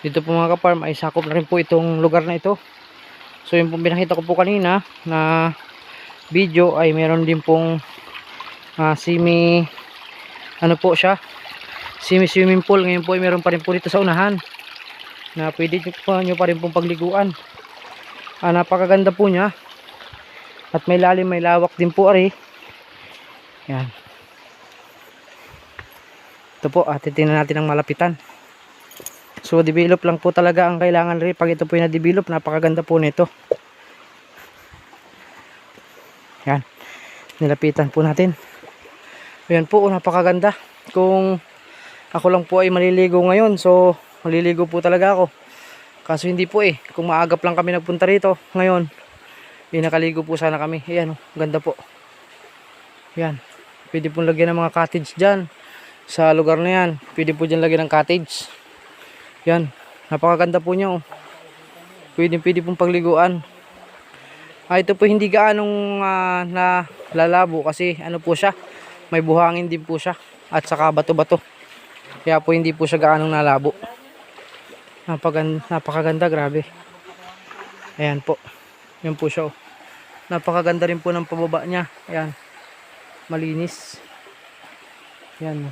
Dito po mga ka-farm ay sakop na rin po itong lugar na ito. So yung pong pinakita ko po kanina na video ay meron din pong semi ano po siya, semi swimming pool. Ngayon po ay meron pa rin po dito sa unahan na pwede nyo pa rin pong pagliguan. Napakaganda po niya at may lalim, may lawak din po ari. Yan. Ito po, titingnan natin ang malapitan. So develop lang po talaga ang kailangan rin. Pag ito po yung na-develop, napakaganda po nito. Yan, nilapitan po natin. Ayan po, napakaganda. Kung ako lang po ay maliligo ngayon, so maliligo po talaga ako. Kaso hindi po kung maagap lang kami nagpunta rito ngayon, nakaligo po sana kami. Ayan, ganda po. Yan, pwede po lagyan ng mga cottage dyan sa lugar na yan. Pwede po dyan lagyan ng cottage. Yan, napakaganda po niya. Pwede pong pagliguan. Ito po hindi gaanong nalalabo kasi ano po siya, may buhangin din po siya at saka bato-bato. Kaya po hindi po siya gaanong nalabo. Napakaganda, grabe. Ayan po. Yan po siya. Napakaganda rin po ng pababa niya. Ayan. Malinis. Yan.